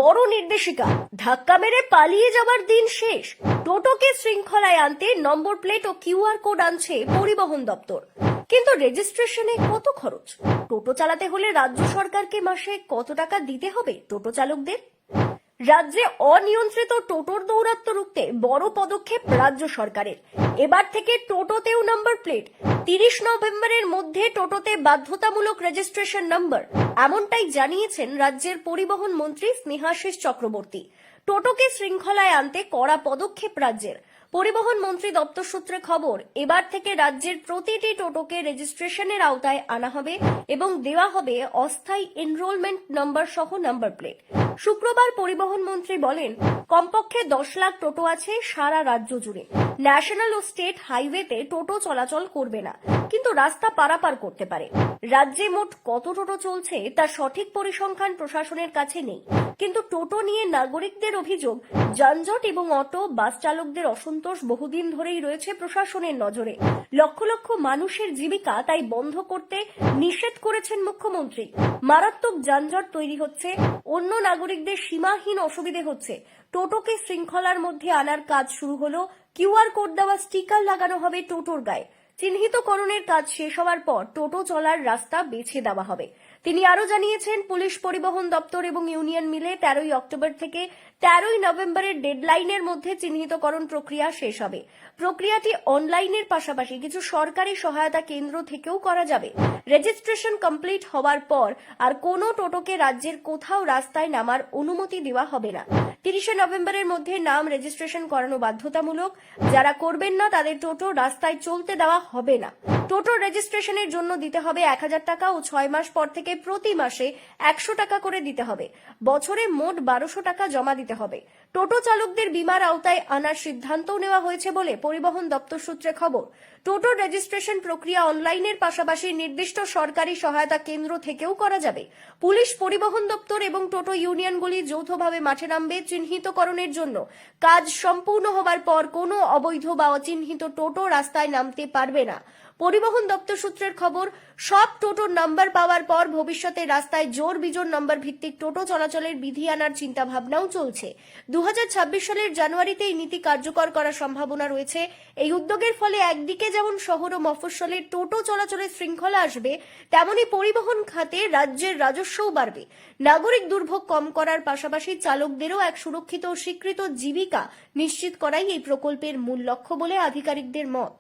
বড় নির্দেশিকা, ধাক্কা মেরে পালিয়ে যাবার দিন শেষ। টোটোকে শৃঙ্খলায় আনতে নম্বর প্লেট ও কিউআর কোড আনছে পরিবহন দপ্তর, কিন্তু রেজিস্ট্রেশনে কত খরচ? টোটো চালাতে হলে রাজ্য সরকারকে মাসে কত টাকা দিতে হবে টোটো চালকদের? রাজ্যে অনিয়ন্ত্রিত টোটোর দৌরাত্ম্য রুখতে বড় পদক্ষেপ রাজ্য সরকারের। এবার থেকে টোটোতেও নাম্বার প্লেট। 30 নভেম্বরের মধ্যে টোটোতে বাধ্যতামূলক রেজিস্ট্রেশন নাম্বার, এমনটাই জানিয়েছেন রাজ্যের পরিবহন মন্ত্রী স্নেহাশিস চক্রবর্তী। টোটোকে শৃঙ্খলায় আনতে কড়া পদক্ষেপ রাজ্যের। পরিবহন মন্ত্রী দপ্তর সূত্রে খবর, এবার থেকে রাজ্যের প্রতিটি টোটোকে রেজিস্ট্রেশনের আওতায় আনা হবে এবং দেওয়া হবে অস্থায়ী এনরোলমেন্ট নাম্বার সহ নাম্বার প্লেট। শুক্রবার পরিবহন মন্ত্রী বলেন, কমপক্ষে 10 লাখ টোটো আছে সারা রাজ্য জুড়ে। ন্যাশনাল ও স্টেট হাইওয়েতে টোটো চলাচল করবে না, কিন্তু রাস্তা পারাপার করতে পারে। রাজ্যে মোট কত টোটো চলছে তার সঠিক পরিসংখ্যান প্রশাসনের কাছে নেই, কিন্তু টোটো নিয়ে নাগরিকদের অভিযোগ, যানজট এবং অটো বাস চালকদের অসন্তোষ বহুদিন ধরেই রয়েছে প্রশাসনের নজরে। লক্ষ লক্ষ মানুষের জীবিকা তাই বন্ধ করতে নিষেধ করেছেন মুখ্যমন্ত্রী। মারাত্মক যানজট তৈরি হচ্ছে, অন্য নাগরিকদের সীমাহীন অসুবিধে হচ্ছে। টোটোকে শৃঙ্খলার মধ্যে আনার কাজ শুরু হলো। কিউআর কোড দেওয়া স্টিকার লাগানো হবে টোটোর গায়ে। চিহ্নিতকরণের কাজ শেষ হওয়ার পর টোটো চলার রাস্তা বেছে দেওয়া হবে। তিনি আরো জানিয়েছেন, পুলিশ, পরিবহন দপ্তর এবং ইউনিয়ন মিলে 13ই অক্টোবর থেকে 13ই নভেম্বরের ডেডলাইনের মধ্যে চিহ্নিতকরণ প্রক্রিয়া শেষ হবে। প্রক্রিয়াটি অনলাইনের পাশাপাশি কিছু সরকারি সহায়তা কেন্দ্র থেকেও করা যাবে। রেজিস্ট্রেশন কমপ্লিট হওয়ার পর আর কোনো টোটোকে রাজ্যের কোথাও রাস্তায় নামার অনুমতি দেওয়া হবে না। 30শে নভেম্বরের মধ্যে নাম রেজিস্ট্রেশন করানো বাধ্যতামূলক। যারা করবেন না তাদের টোটো রাস্তায় চলতে দেওয়া হবে না। টোটো রেজিস্ট্রেশনের জন্য দিতে হবে 1000 টাকা ও 6 মাস পর থেকে প্রতি মাসে 100 টাকা করে দিতে হবে। বছরে মোট 1200 টাকা জমা দিতে হবে। টোটো চালকদের বীমার আওতায় আনার সিদ্ধান্তও নেওয়া হয়েছে বলে পরিবহন দপ্তর সূত্রে খবর। টোটো রেজিস্ট্রেশন প্রক্রিয়া অনলাইনের পাশাপাশি নির্দিষ্ট সরকারি সহায়তা কেন্দ্র থেকেও করা যাবে। পুলিশ, পরিবহন দপ্তর এবং টোটো ইউনিয়নগুলি যৌথভাবে মাঠে নামবে চিহ্নিতকরণের জন্য। কাজ সম্পূর্ণ হবার পর কোনো অবৈধ বা অচিহ্নিত টোটো রাস্তায় নামতে পারবে না। পরিবহন দপ্তর সূত্রের খবর, সব টোটোর নাম্বার পাওয়ার পর ভবিষ্যতে রাস্তায় জোর বিজোর নাম্বার ভিত্তিক টোটো চলাচলের বিধি আনার চিন্তা ভাবনাও চলছে। 2026 সালের জানুয়ারিতে এই নীতি কার্যকর করার সম্ভাবনা রয়েছে। এই উদ্যোগের ফলে একদিকে যেমন শহর ও মফস্বলে টোটো চলাচলের শৃঙ্খলা আসবে, তেমনি পরিবহন খাতে রাজ্যের রাজস্বও বাড়বে। নাগরিক দুর্ভোগ কম করার পাশাপাশি চালকদেরও এক সুরক্ষিত ও স্বীকৃত জীবিকা নিশ্চিত করাই এই প্রকল্পের মূল লক্ষ্য বলে আধিকারিকদের মত।